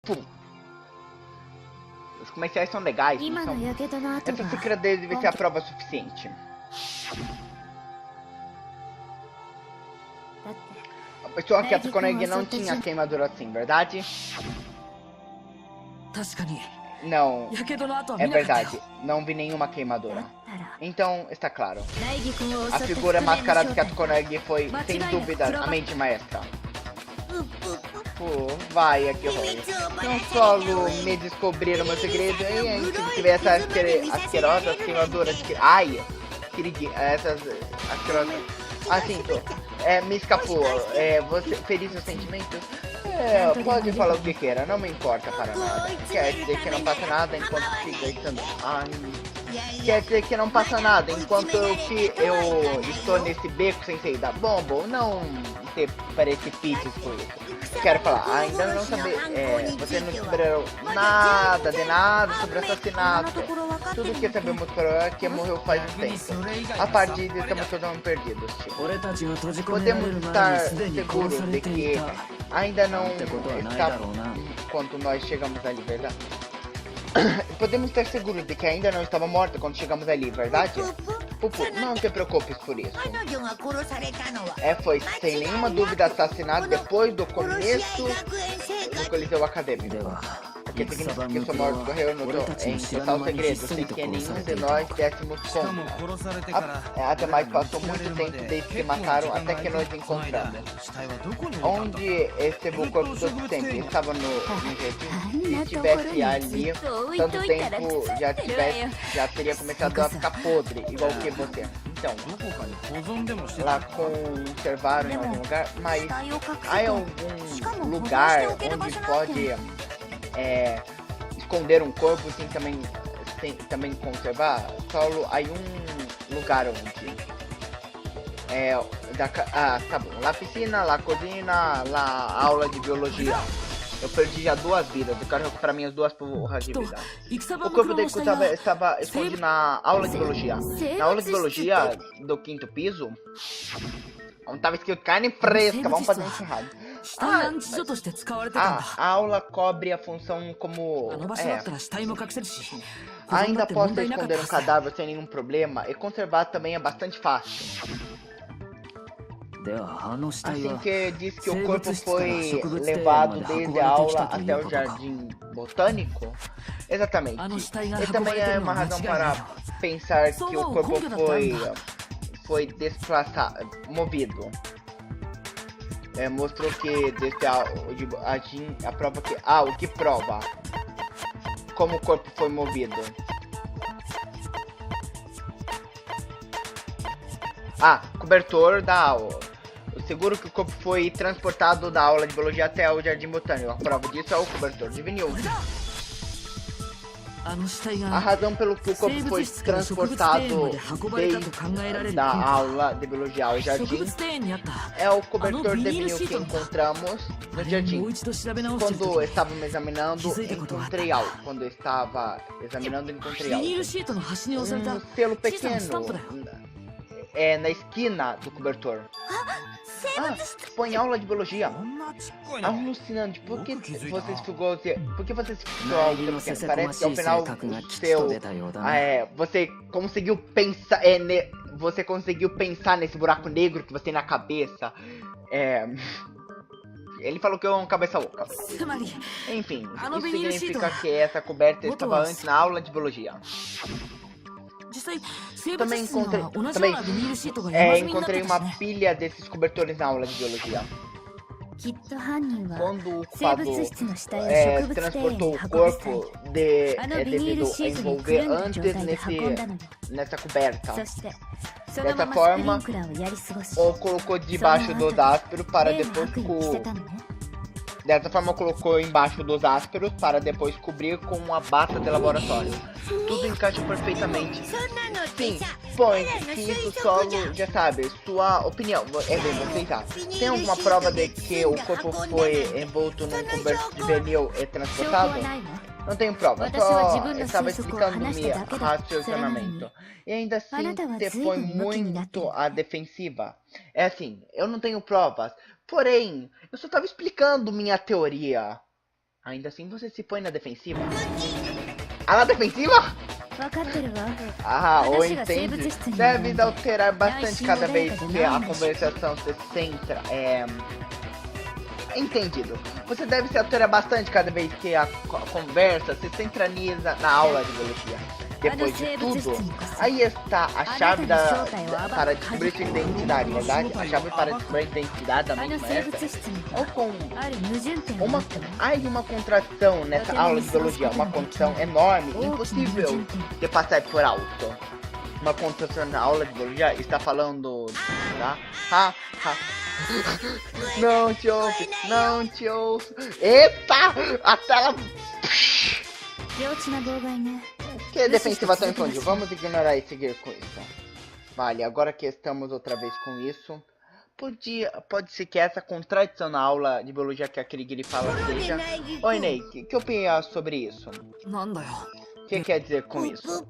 Pum. Os comerciais são legais, não são... Essa xícara deve ser a prova suficiente. A pessoa que atacou Negi não tinha queimadura assim, verdade? Não, é verdade. Não vi nenhuma queimadura. Então, está claro. A figura mascarada que atacou Negi foi, sem dúvida, a mente maestra. Pô, vai, que horror. Não solo me descobriram meu segredo, e se tivesse asquerosas queimaduras... Ai, queridinha, essas asquerosas... Assim, me escapou. Você feriu seus sentimentos? Pode falar o que queira, não me importa para nada. Quer dizer que não passa nada enquanto fica estando... Ai... Quer dizer que não passa nada enquanto eu estou nesse beco sem saída. Bom, não se precipite por isso. Quero falar, ainda não saber, você não descobriu nada de nada sobre o assassinato. Tudo que sabemos é que morreu faz um tempo. A partir de estamos totalmente perdidos, tipo. Podemos estar seguros de que ainda não está quando nós chegamos ali, verdade? Podemos estar seguros de que ainda não estava morta quando chegamos ali, verdade? Pupu, não te preocupes por isso. Foi sem nenhuma dúvida assassinado depois do começo do Coliseu Acadêmico. O que significa que sua morte ocorreu em total segredo, sem que nenhum de nós dessemos conta. Até mais passou muito tempo desde que mataram até que nos encontramos. Onde esteve o corpo todo tempo? Estava no jardim? Se estivesse ali tanto tempo, já teria começado a ficar podre, igual que você. Então, lá conservaram em algum lugar, mas há algum lugar onde pode esconder um corpo sem também conservar? Solo há um lugar onde tá bom, lá piscina, lá cozinha, lá aula de biologia. Eu perdi já 2 vidas, eu quero recuperar minhas 2 porras de vida. O corpo dele estava escondido na aula de biologia. Na aula de biologia do 5º piso, onde estava escrito carne fresca, vamos fazer isso errado. A aula cobre a função como... Ainda posso esconder um cadáver sem nenhum problema, e conservar também é bastante fácil. Assim que diz que o corpo foi levado desde a aula até o jardim botânico? Exatamente. E também é uma razão para pensar que o corpo foi desplaçado, movido. Mostrou que desde a prova que... o que prova como o corpo foi movido. Cobertor da aula. Seguro que o corpo foi transportado da aula de biologia até o jardim botânico. A prova disso é o cobertor de vinil. A razão pelo que o corpo foi transportado desde da aula de biologia ao jardim é o cobertor de vinil que encontramos no jardim. Quando estávamos examinando, encontrei algo. Um selo pequeno na esquina do cobertor. Põe aula de biologia. Alucinante. Por que você ficou algo pequeno? Parece que ao final você conseguiu pensar. Você conseguiu pensar nesse buraco negro que você tem na cabeça. Ele falou que é uma cabeça louca. Enfim, isso significa que essa coberta estava antes na aula de biologia. Também encontrei uma pilha desses cobertores na aula de biologia. Quando o culpado transportou o corpo devido a envolver antes nessa coberta. Dessa forma, ou colocou debaixo dos ásperos para depois colocou embaixo dos ásperos para depois cobrir com uma bata de laboratório. Tudo encaixa perfeitamente. Sim, põe que isso solo, já sabe, sua opinião. Você já. Tem alguma prova de que o corpo foi envolto num coberto de vinil e transportado? Não tenho prova, só estava explicando meu raciocínio. E ainda assim, você foi muito à defensiva. Eu não tenho provas. Porém, eu só estava explicando minha teoria. Ainda assim você se põe na defensiva. Ah, na defensiva? Ah, ou entende. Deve alterar bastante cada vez que a conversação se centra. Entendido. Você deve se alterar bastante cada vez que a conversa se centraliza na aula de biologia. Depois de tudo, aí está a chave para descobrir sua identidade, verdade? A chave para descobrir a identidade da mente maestra. Ou com uma contração nessa aula de biologia, uma contração enorme, impossível de passar por alto. Uma contração na aula de biologia está falando, tá? Não te ouve, não te ouço. Eita! A tela... Que defensiva tão infantil. Vamos ignorar e seguir com isso. Vale, agora que estamos outra vez com isso, pode ser que essa contradição na aula de biologia que a Kirigiri fala seja... Oi, Ney, que opinião sobre isso? O que quer dizer com isso?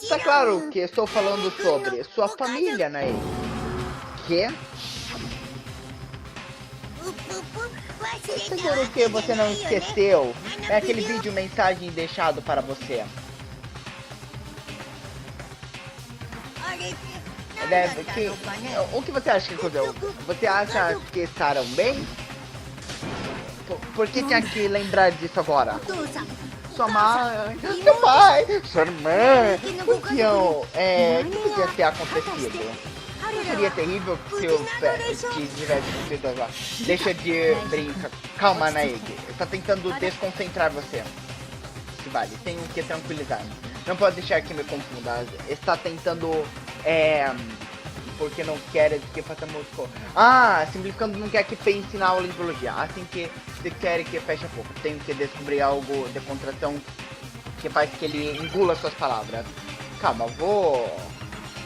Está claro que estou falando sobre sua família, Ney. Que? Seguro que você não esqueceu. É aquele vídeo mensagem deixado para você. O que você acha que aconteceu? Você acha que estarão bem? Por que tinha que lembrar disso agora? Sua mãe, seu pai, sua irmã, o que podia ter acontecido? Não seria terrível se eu tivesse acontecido agora? Deixa de brincar. Calma, Naegi. Está tentando desconcentrar você. Vale, tenho que tranquilizar. Não pode deixar que me confunda. Está tentando... Porque não quer que façamos... simplificando, não quer que pense na aula de biologia. Assim que se quer que feche a boca. Tenho que descobrir algo de contração que faz que ele engula suas palavras. Calma, vou...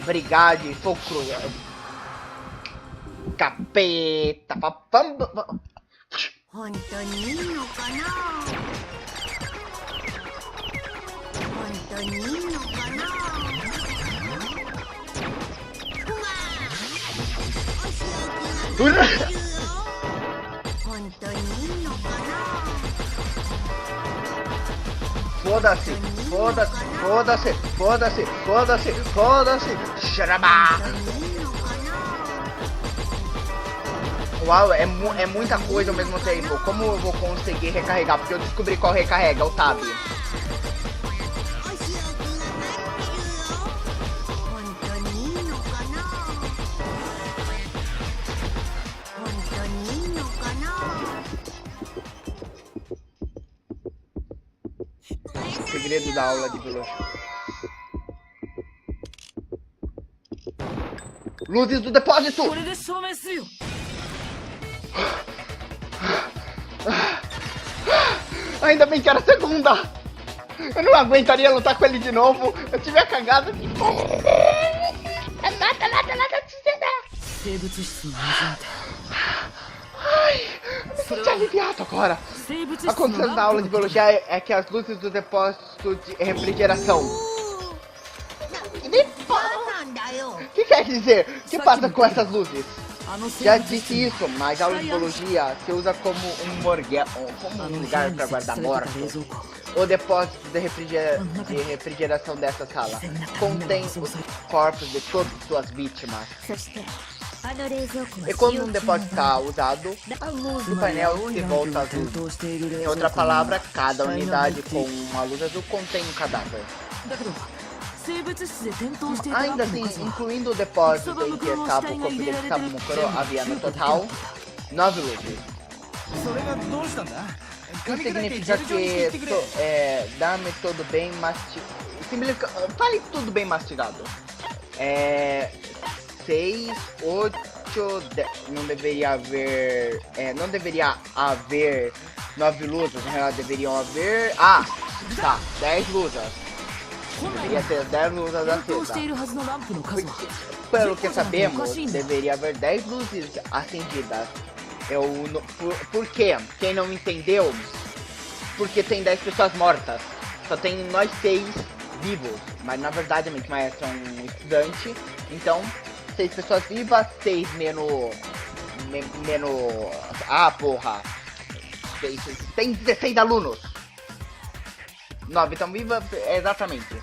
Brigade, sou cruel. Capeta, papamba. Foda-se, foda-se, foda-se, foda-se, foda-se, foda-se, xarabá! Uau, é muita coisa ao mesmo tempo. Como eu vou conseguir recarregar? Porque eu descobri qual recarrega, o Tab. Segredo da aula de biologia. Luzes do depósito! Ainda bem que era a segunda! Eu não aguentaria lutar com ele de novo. Eu tive a cagada de... Ai, eu me senti aliviado agora. A condição da aula de biologia é que as luzes do depósito de refrigeração. O que quer dizer? O que passa com essas luzes? Já disse isso, mas a aula de biologia se usa como um lugar para guardar mortos. O depósito de refrigeração dessa sala contém os corpos de todas suas vítimas. E quando um depósito está usado, a luz do painel se volta azul. Em outra palavra, cada unidade com uma luz azul contém um cadáver. Ainda assim, incluindo o depósito em que estava o corpo de Sabumukuro, havia no total 9 luzes. Isso significa que dá-me tudo bem mastigado. Fale tudo bem mastigado. 6, 8, 10. Não deveria haver 9 luzes. Na realidade, deveriam haver. Ah, tá, 10 luzes. Deveria ter 10 luzes acesas. Pelo que sabemos, deveria haver 10 luzes acendidas. Por quê? Quem não entendeu? Porque tem 10 pessoas mortas. Só tem nós 6 vivos. Mas na verdade a mente maestra é um estudante. Então, 6 pessoas vivas, 6 menos... Ah, porra. Tem 16 alunos. 9 estão vivas, exatamente.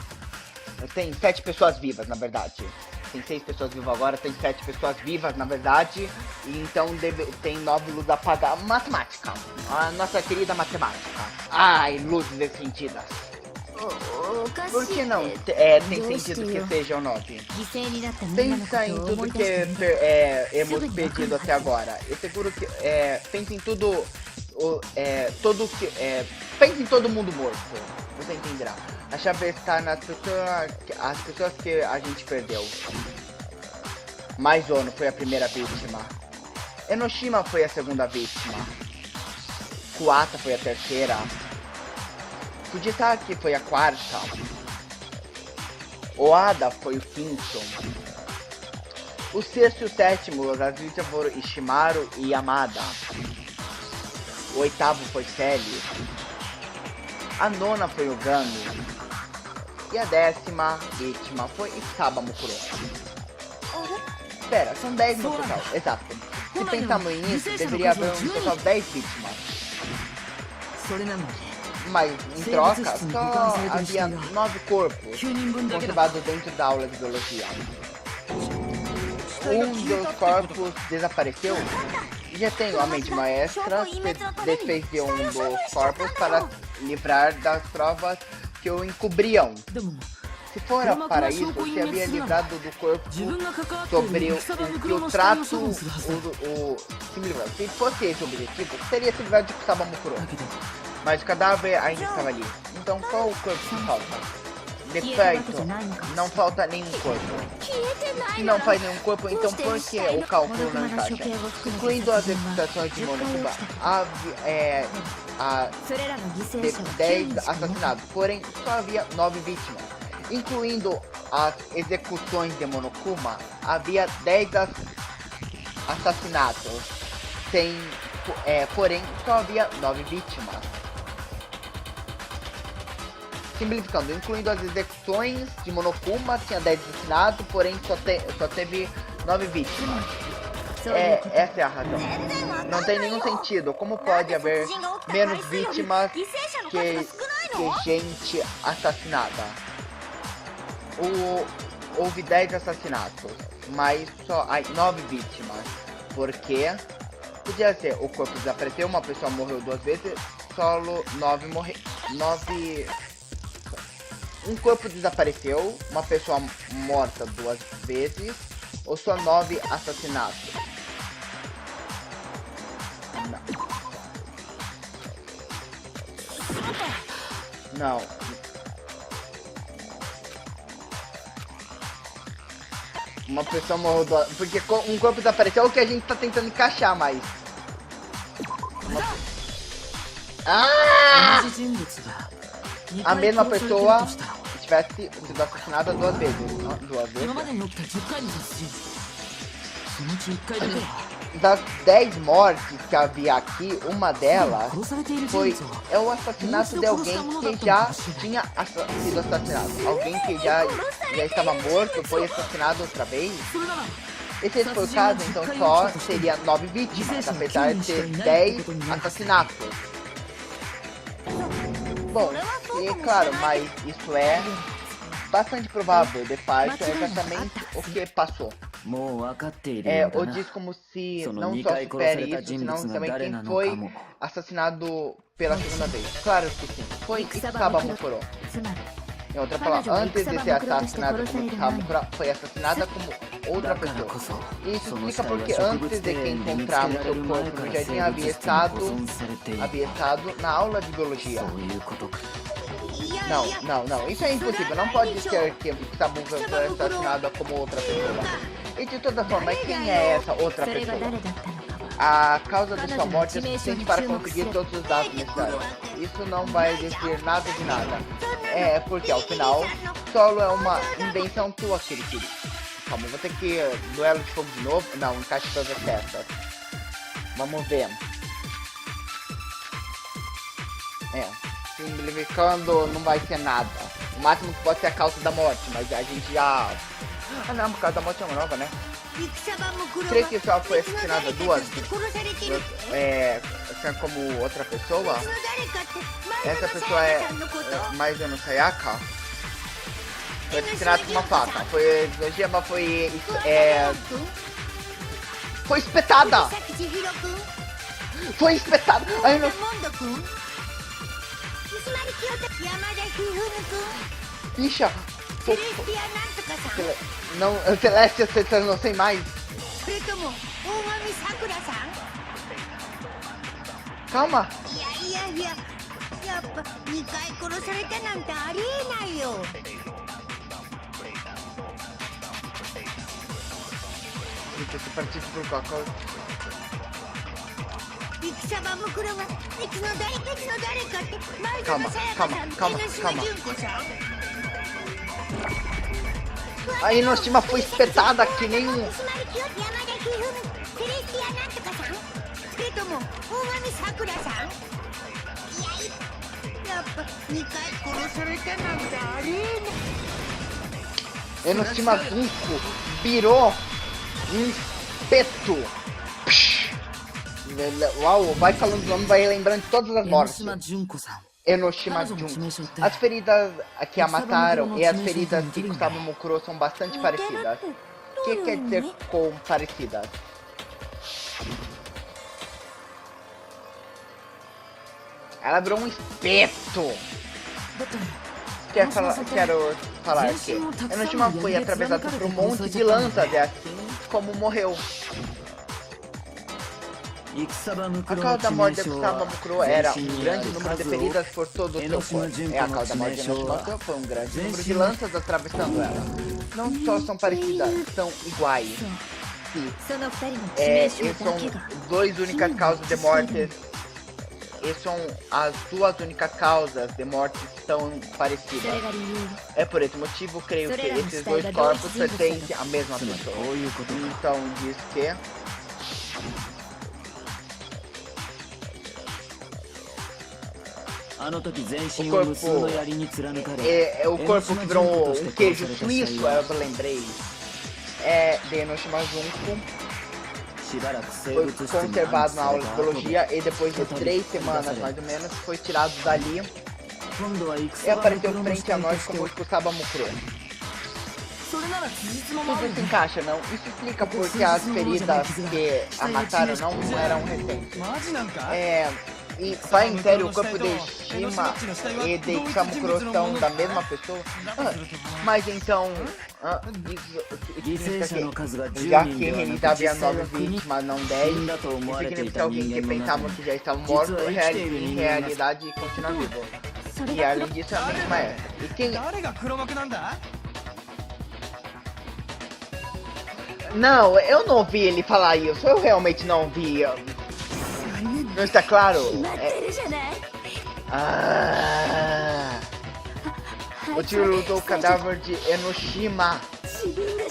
Tem 7 pessoas vivas, na verdade. Tem 6 pessoas vivas agora, tem 7 pessoas vivas, na verdade. E então tem 9 luzes apagadas. Matemática. A nossa querida matemática. Ai, luzes descendidas. Por que não? Tem sentido que sejam 9. Pensa em tudo que hemos perdido até agora. Eu seguro que pensa em tudo. Pense em todo mundo morto. Você entenderá. A chave está nas pessoas que a gente perdeu. Maizono foi a primeira vítima. Enoshima foi a segunda vítima. Kuata foi a terceira. Fujisaki foi a quarta. Oada foi o quinto. O sexto e o sétimo, as vítimas foram Ishimaru e Yamada. O oitavo foi Sally. A nona foi o Gami. E a 10ª vítima foi Isabamukuro. Espera, são 10 no total. Exato. Se pensarmos nisso, deveria haver um total de 10 vítimas. Mas, em troca, só havia 9 corpos conservados dentro da aula de biologia. Um dos corpos desapareceu. Já tenho a mente maestra se desfez de um dos corpos para livrar das provas que o encobriam. Se fora para isso, se havia livrado do corpo sobre o trato, se fosse esse o objetivo, seria se livrar de Sabamukuro. Mas o cadáver ainda estava ali. Então qual o corpo que falta? Defeito, não falta nenhum corpo. Se não faz nenhum corpo, então por que o cálculo não encaixa? Incluindo as executações de Monokuba, há 10 assassinatos, porém só havia 9 vítimas. Incluindo as execuções de Monokuma, havia 10 assassinatos, porém só havia 9 vítimas. Simplificando, incluindo as execuções de Monokuma, tinha 10 assassinatos, porém só teve 9 vítimas. Essa é a razão. Não tem nenhum sentido. Como pode haver menos vítimas que gente assassinada? Houve 10 assassinatos, mas só há 9 vítimas. Porque podia ser o corpo desapareceu, uma pessoa morreu 2 vezes, solo 9 morreu. 9. Um corpo desapareceu, uma pessoa morta 2 vezes, ou só 9 assassinatos? Não. Uma pessoa morreu 2 vezes, porque um corpo desapareceu, é o que a gente tá tentando encaixar mais. A mesma pessoa tivesse sido assassinada 2 vezes. 2 vezes. Das 10 mortes que havia aqui, uma delas foi o assassinato de alguém que já tinha sido assassinado. Alguém que já estava morto foi assassinado outra vez. E se esse for o caso, então só seria 9 vítimas, apesar de ter 10 assassinatos. Bom, é claro, mas isso é bastante provável, de fato, é exatamente o que passou. O diz como se não só supere isso, senão também quem foi assassinado pela segunda vez. Claro que sim, foi Isabamukuro. Em outra palavra, antes de ser assassinada como Isabamukuro, foi assassinada como outra pessoa. Isso explica porque antes de que encontramos o corpo no jardim havia estado na aula de biologia. Não, isso é impossível, não pode ser que Isabamukuro foi assassinada como outra pessoa. E de toda forma, quem é essa outra pessoa? A causa de sua morte é suficiente para conseguir todos os dados necessários. Isso não vai dizer nada de nada. Porque ao final, solo é uma invenção tua, Kirikiri. Calma, vou ter que duelo de fogo de novo. Não, encaixe todas as peças. Vamos ver. Simplificando, não vai ser nada. O máximo que pode ser a causa da morte, mas a gente já... Ah não, por causa da morte é uma nova, né? Creio que só foi assassinada 2 pensar como outra pessoa. Essa pessoa é Maizono Sayaka. Foi assassinado com uma faca. A gema foi espetada. Foi espetada. Ai, não. Bicha. Não, Celeste, eu não sei mais. Calma. Gente, esse partido por Coca. Calma. A Enoshima foi espetada que nem um... Enoshima Junko virou um espeto. Uau, vai falando o nome, vai lembrando de todas as mortes. Enoshima Junko. As feridas que a mataram e as feridas de Kusama Mukuro são bastante parecidas. O que quer dizer com parecidas? Ela virou um espeto. Quero falar que Enoshima foi atravessado por um monte de lanças, é assim como morreu. A causa da morte de Kusama Mukuro era um grande número de feridas por todo o seu corpo. A causa da morte de Enoshima foi um grande número de lanças atravessando ela. Não só são parecidas, são iguais. Essas são duas únicas causas de mortes. Essas são as duas únicas causas de mortes tão parecidas. É por esse motivo, creio que esses dois corpos pertencem à mesma pessoa. Então diz que o corpo que virou um queijo suíço, eu lembrei, é de Enoshima Junko. Foi conservado na aula de biologia e depois de 3 semanas mais ou menos foi tirado dali e apareceu frente a nós como o Kusama Mukuro. Tudo se encaixa, não? Isso explica porque as feridas que a mataram não eram recentes. E vai em sério, o corpo de Shima e de Kusama Mukuro são da mesma pessoa? Mas então, já que Renita havia 9 vítimas, não 10, significa que alguém que pensava que já estava morto, em realidade continua vivo. E além disso, a mesma é. E quem... Não, eu não ouvi ele falar isso, eu realmente não ouvi. Não está claro? O tio usou o cadáver de Enoshima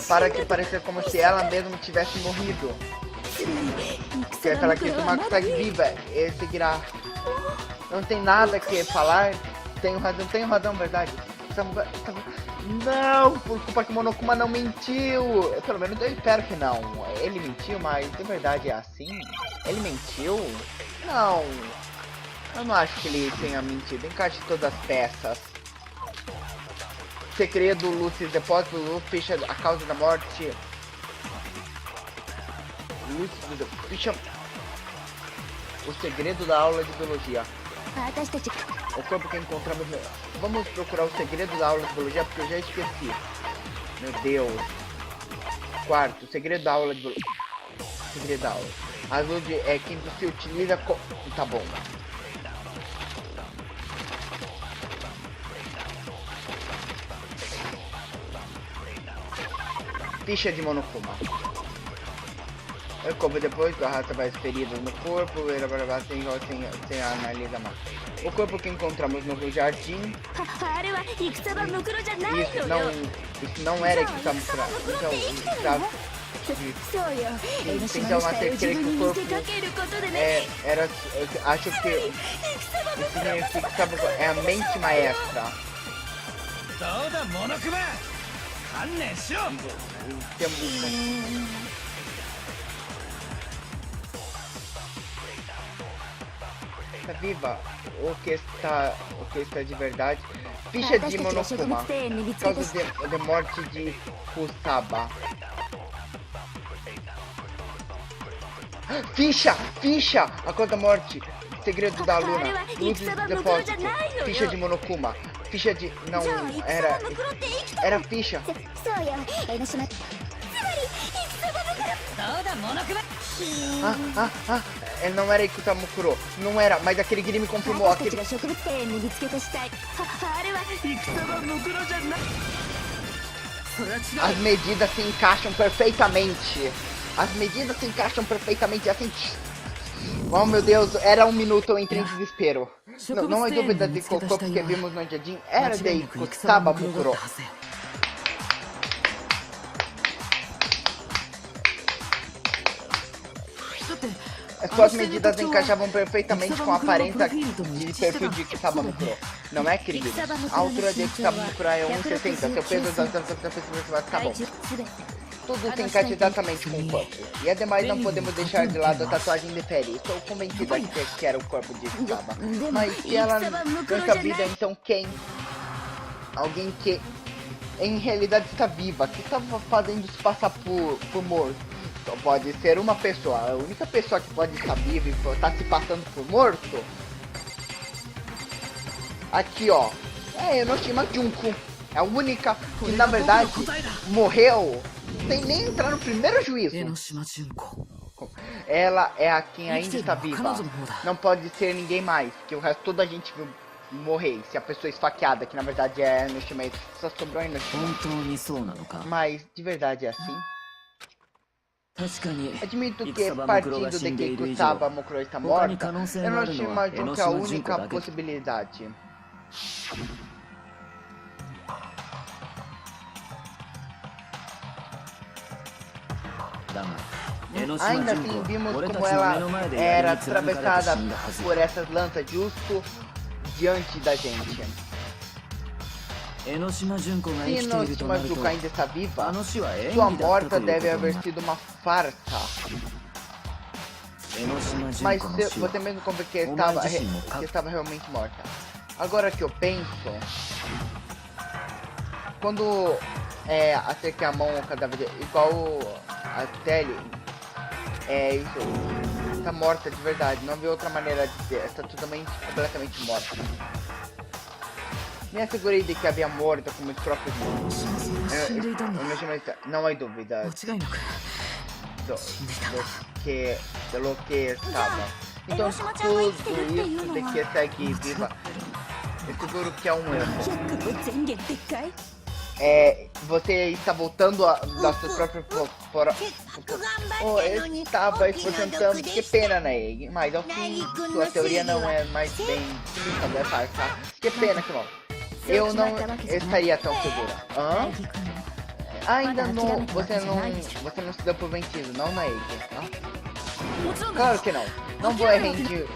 para que parecesse como se ela mesma tivesse morrido. Se aquela que Tsumaki segue viva, ele seguirá. Não tem nada que falar. Tenho razão, verdade. Não, por culpa que Monokuma não mentiu. Pelo menos eu espero que não. Ele mentiu, mas de verdade é assim? Ele mentiu? Não. Eu não acho que ele tenha mentido. Encaixe todas as peças. Segredo, Lucy, depósito, Lucy, ficha, a causa da morte. Lucy, ficha. O segredo da aula de biologia. O corpo que encontramos. Vamos procurar o segredo da aula de biologia porque eu já esqueci. Meu Deus. Quarto, o segredo da aula de biologia. Segredo da aula. Azul é quem se utiliza com... Tá bom. Ficha de Monokuma. O corpo depois que arrasta várias feridas no corpo, ele vai sem analisar mais. O corpo que encontramos no jardim. Isso não era Kusama Mukuro. Então até creio que o corpo era. Acho que isso significa que é a mente maestra. Está viva? O que está de verdade? Ficha de Monokuma. Causa de morte de Kusaba. Ficha! A causa da morte. Segredo da Luna. Luzes do depósito. Ficha de Monokuma. Ficha de... Não, era ficha. Ele não era Ikutamukuro. Não era, mas aquele Giri me confirmou. Aquele... As medidas se encaixam perfeitamente. Assim. Oh meu Deus, era 1 minuto, eu entrei em desespero. Não há dúvida de que o corpo que vimos no jardim era de Kusaba Mukuro. Suas medidas encaixavam perfeitamente com a aparência de perfil de Kusaba Mukuro. Não é, querido? A altura de Kusaba Mukuro é 1,60. Seu peso tá bom. Tudo se encaixa exatamente com o corpo. E ademais não podemos deixar de lado a tatuagem de Feri. Estou convencida que era o corpo de Kusaba. Mas se ela não está vida, então quem? Alguém que em realidade está viva, que estava fazendo se passar por morto. Só pode ser uma pessoa. A única pessoa que pode estar viva e está se passando por morto. Aqui, ó. É Enoshima Junko. É a única que, na verdade, morreu sem nem entrar no primeiro juízo. Ela é a quem ainda está viva. Não pode ser ninguém mais, que o resto toda a gente viu morrer. Se a pessoa esfaqueada, que na verdade é Enoshima, só sobrou Enoshima. Mas, de verdade, é assim? Admito que, partindo de que Kusaba Mukuro está morta, Enoshima Junko é a única possibilidade. Ainda assim, vimos como ela era atravessada por essas lanças justo diante da gente. Se Enoshima Junko ainda está viva, sua morte deve haver sido uma farsa. Mas você mesmo confirmou que estava realmente morta. Agora que eu penso, quando acerquei a mão ao cadáver, igual a Telly, isso, está morta de verdade, não vi outra maneira de dizer, está totalmente, completamente morta. Me assegurei de que havia morta com meus próprios mãos. Não há dúvida do que estava. Então tudo isso de que segue viva, eu seguro que é um erro. Você está voltando das suas próprias... Eu estava esforçando, que pena, né? Mas ao fim, sua teoria não é mais bem explicada, tá? Que pena que não. Eu não estaria tão segura. Ainda não, você não se deu por vencido, não, Naegi, tá? Claro que não. Não vou me render.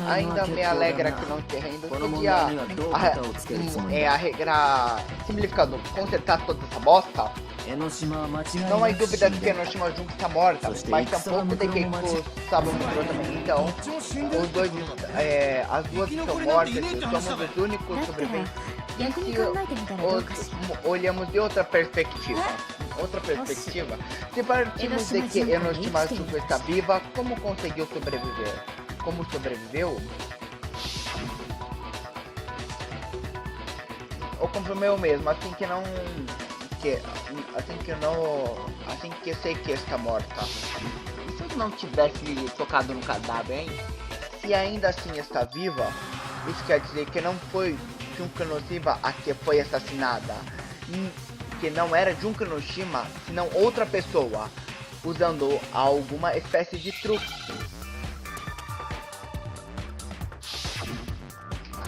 Ainda me alegra que não te renda. Podia simplificando, consertar toda essa bosta. Não há dúvida de que Enoshima Junko está morta, mas tampouco de que Kusaba Mukuro também. Então, os dois, as duas estão mortas, somos os únicos sobreviventes. E se olhamos de outra perspectiva, se partimos de que Enoshima Junko está viva, como conseguiu sobreviver? Como sobreviveu? Ou como eu mesmo, assim que eu sei que está morta. E se eu não tivesse tocado no cadáver, hein? Se ainda assim está viva, isso quer dizer que não foi Junko Enoshima a que foi assassinada. Que não era Junko Enoshima, senão outra pessoa, usando alguma espécie de truque.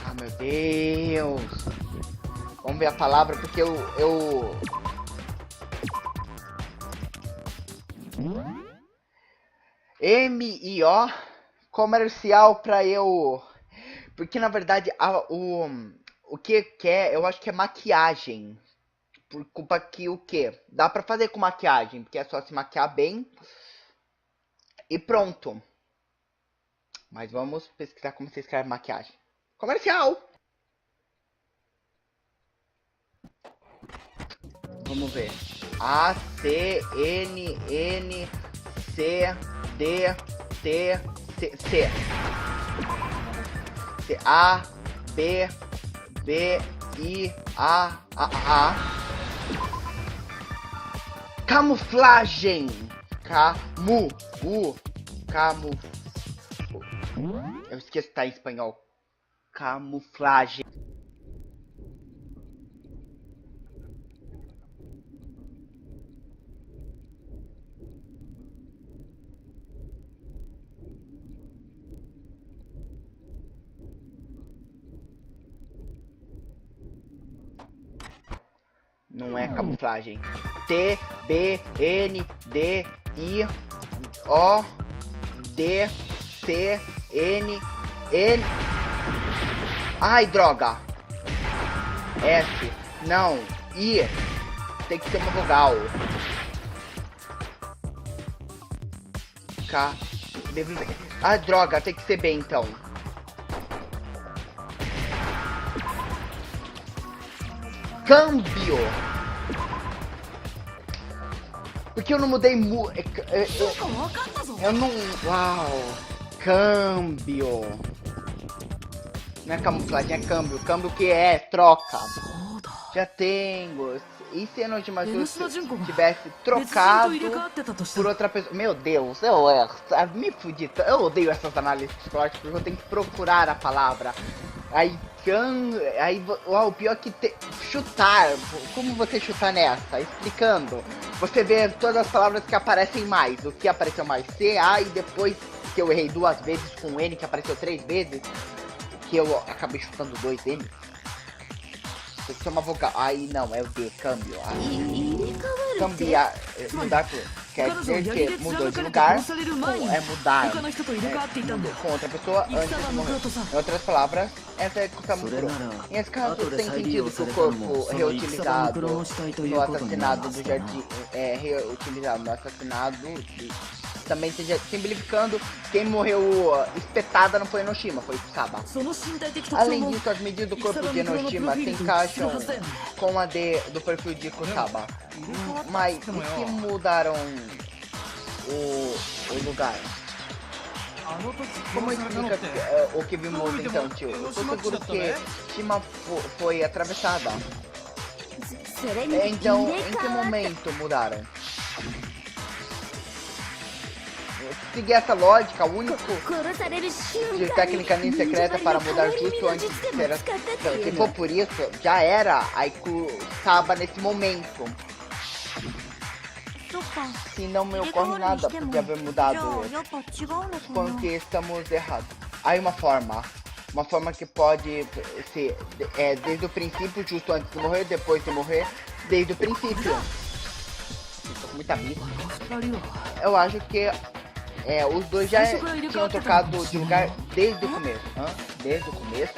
Ah, meu Deus! Vamos ver a palavra, porque eu... M-I-O comercial pra eu... Porque na verdade o que é, eu acho que é maquiagem. Por culpa que o que? Dá pra fazer com maquiagem, porque é só se maquiar bem. E pronto. Mas vamos pesquisar como se escreve maquiagem. Comercial! Vamos ver. A, C, N, N, C, D, T, C, C. C, A, B, B, I, A. Camuflagem. Camu. Eu esqueço que tá em espanhol. Camuflagem. Não é camuflagem. T, B, N, D, I, O, D, C, N, N. Ai, droga. S. Não. I. Tem que ser uma vogal. K. Ah, droga. Tem que ser B, então. Câmbio. Porque eu não mudei eu não... Uau. Câmbio. Não é camuflagem, é câmbio. Câmbio que é troca. Já tenho. E se a Nojimazu tivesse trocado por outra pessoa? Meu Deus, me fudi. Eu odeio essas análises psicológicas porque eu tenho que procurar a palavra. Aí o pior é que chutar. Como você chutar nessa? Explicando. Você vê todas as palavras que aparecem mais. O que apareceu mais? C, A, e depois que eu errei 2 vezes com N, que apareceu 3 vezes. Que eu acabei chutando 2 N. Tem que ser uma vogal. Aí não, é o D, câmbio. Cambiar, mudar quer dizer que mudou de lugar, é mudar, com outra pessoa antes de morrer. Em outras palavras, essa é Kusamukuro. Em esse caso, tem sentido que o corpo reutilizado no assassinato do jardim, reutilizado no assassinato também seja simplificando, quem morreu espetada não foi Enoshima, foi Kusaba. Além disso, as medidas do corpo de Enoshima se encaixam com a do perfil de Kusaba. Mas e se mudaram o lugar? Como explica o que vimos então, tio? Eu tô seguro que Shima foi atravessada. Então, em que momento mudaram? Seguir essa lógica, o único de técnica nem secreta para mudar justo antes de ser então, se for por isso, já era a Kusaba nesse momento. Se não me ocorre nada de haver mudado, porque estamos errados. Aí uma forma que pode ser desde o princípio, justo antes de morrer, depois de morrer, desde o princípio. Tô com muita vida. Eu acho que os dois já tinham trocado de lugar desde o começo. Desde o começo?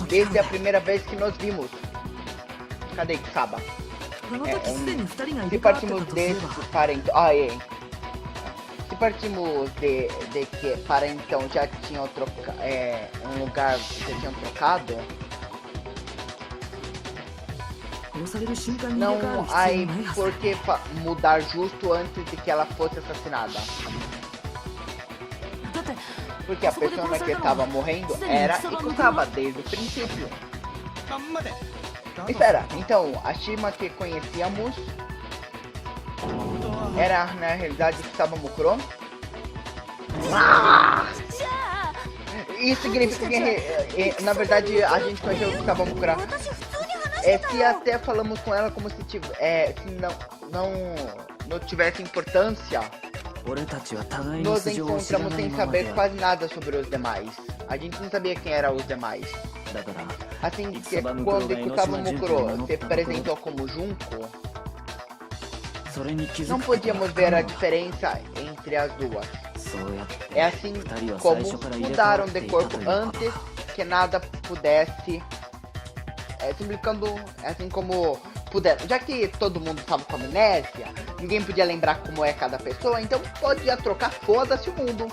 Desde a primeira vez que nós vimos. Cadê Kusaba? Se partimos desse parente... Se partimos de que parentão já tinham trocado... um lugar já tinham trocado... Não, aí por que mudar justo antes de que ela fosse assassinada? Porque a pessoa que estava morrendo era Kusaba desde o princípio. Espera, então a Shima que conhecíamos era na realidade Kusamukuro? Isso significa que na verdade a gente conheceu o Kusamukuro. Se até falamos com ela como se não tivesse importância, nos encontramos sem saber quase nada sobre os demais. A gente não sabia quem eram os demais. Assim que quando Kusamukuro se apresentou como Junko, não podíamos ver a diferença entre as duas. É assim como mudaram de corpo antes que nada pudesse... Simplificando, assim como puderam. Já que todo mundo estava com amnésia, ninguém podia lembrar como é cada pessoa, então podia trocar, foda-se o mundo.